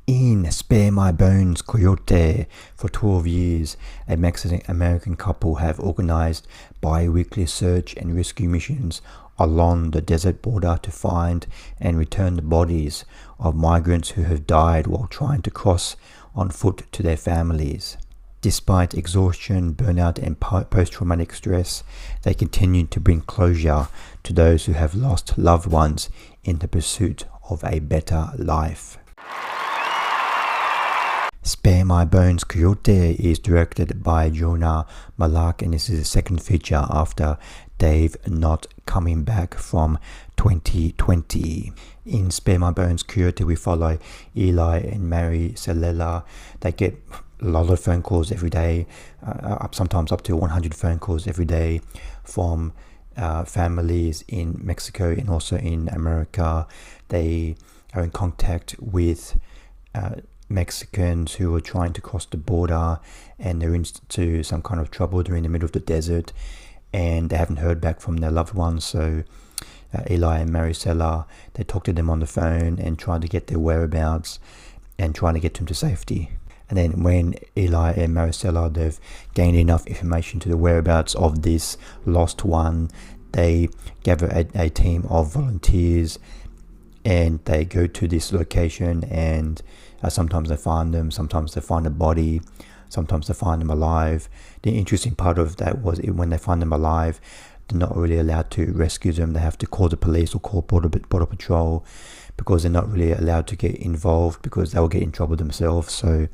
In Spare My Bones, Coyote, for 12 years, a Mexican-American couple have organized bi-weekly search and rescue missions along the desert border to find and return the bodies of migrants who have died while trying to cross on foot to their families. Despite exhaustion, burnout, and post-traumatic stress, they continue to bring closure to those who have lost loved ones in the pursuit of a better life. Spare My Bones, Coyote is directed by Jonah Malak, and this is the second feature after Dave not coming back from 2020. In Spare My Bones, Coyote, we follow Ely and Marisela. They get a lot of phone calls every day, sometimes up to 100 phone calls every day from families in Mexico and also in America. They are in contact with Mexicans who are trying to cross the border, and they're into some kind of trouble. They're in the middle of the desert and they haven't heard back from their loved ones. So Ely and Marisela, they talk to them on the phone and try to get their whereabouts and trying to get them to safety. And then when Ely and Marisela, they've gained enough information to the whereabouts of this lost one, they gather a team of volunteers and they go to this location, and sometimes they find them, sometimes they find a body, sometimes they find them alive. The interesting part of that was when they find them alive, they're not really allowed to rescue them. They have to call the police or call Border Patrol, because they're not really allowed to get involved because they'll get in trouble themselves. So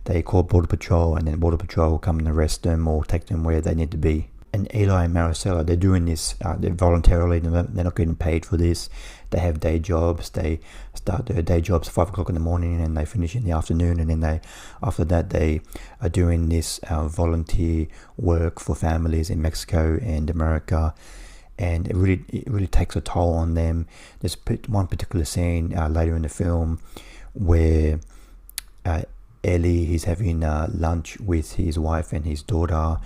they call Border Patrol, and then Border Patrol will come and arrest them or take them where they need to be. And Ely and Marisela, they're doing this they're voluntarily. They're not getting paid for this. They have day jobs. They start their day jobs at 5 o'clock in the morning and they finish in the afternoon. And then after that, they are doing this volunteer work for families in Mexico and America. And it really takes a toll on them. There's one particular scene later in the film where Ellie, he's having lunch with his wife and his daughter,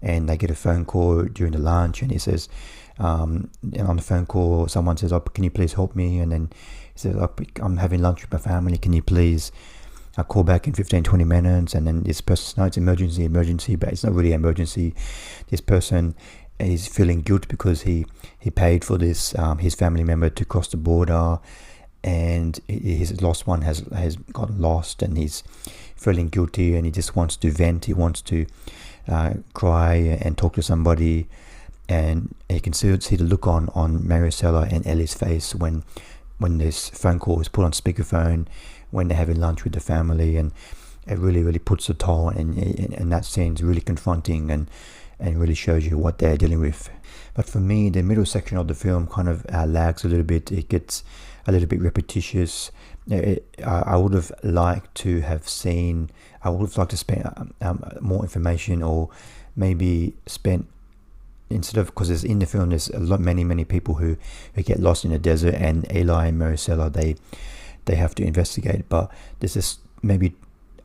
and they get a phone call during the lunch, and he says, and on the phone call, someone says, "Oh, can you please help me?" And then he says, "Oh, I'm having lunch with my family. Can you please call back in 15-20 minutes?" And then this person says, "No, it's emergency," but it's not really an emergency. This person is feeling guilt because he paid for this his family member to cross the border, and his lost one has gotten lost, and he's feeling guilty, and he just wants to vent. He wants to cry and talk to somebody, and you can see the look on Marisela and Ellie's face when this phone call is put on speakerphone, when they're having lunch with the family, and it really puts a toll, and that scene's really confronting and really shows you what they're dealing with. But for me, the middle section of the film kind of lags a little bit. It gets a little bit repetitious. I would have liked to have seen, I would have liked to spend more information, or maybe spent, instead of, because in the film there's many people who get lost in the desert, and Ely and Marisela, they have to investigate. But this is maybe,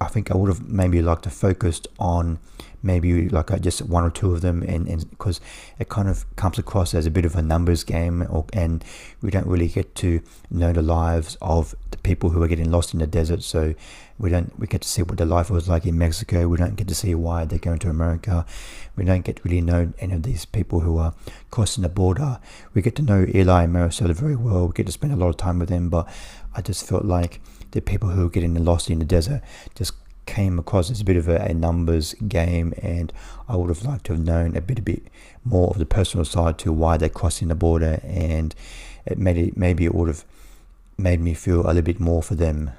I think I would have maybe liked to focus on maybe like just one or two of them, and because it kind of comes across as a bit of a numbers game, and we don't really get to know the lives of the people who are getting lost in the desert. So we get to see what their life was like in Mexico. We don't get to see why they're going to America. We don't get really know any of these people who are crossing the border. We get to know Ely and Marisela very well. We get to spend a lot of time with them, but I just felt like the people who are getting lost in the desert just came across as a bit of a numbers game, and I would have liked to have known a bit more of the personal side to why they're crossing the border, and maybe it would have made me feel a little bit more for them.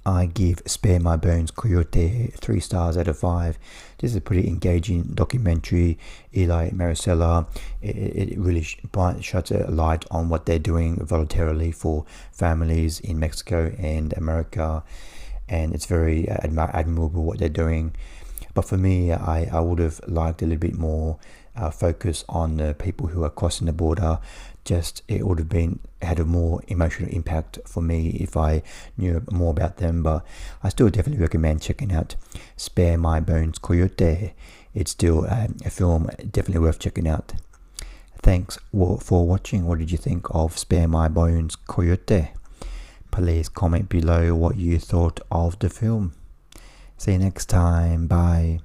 I give Spare My Bones, Coyote 3 stars out of 5. This is a pretty engaging documentary. Ely Marisela, it really sheds a light on what they're doing voluntarily for families in Mexico and America, and it's very admirable what they're doing. But for me, I would have liked a little bit more focus on the people who are crossing the border. Just it would have had a more emotional impact for me if I knew more about them. But I still definitely recommend checking out Spare My Bones, Coyote. It's still a film definitely worth checking out. Thanks for watching. What did you think of Spare My Bones, Coyote? Please comment below what you thought of the film. See you next time. Bye.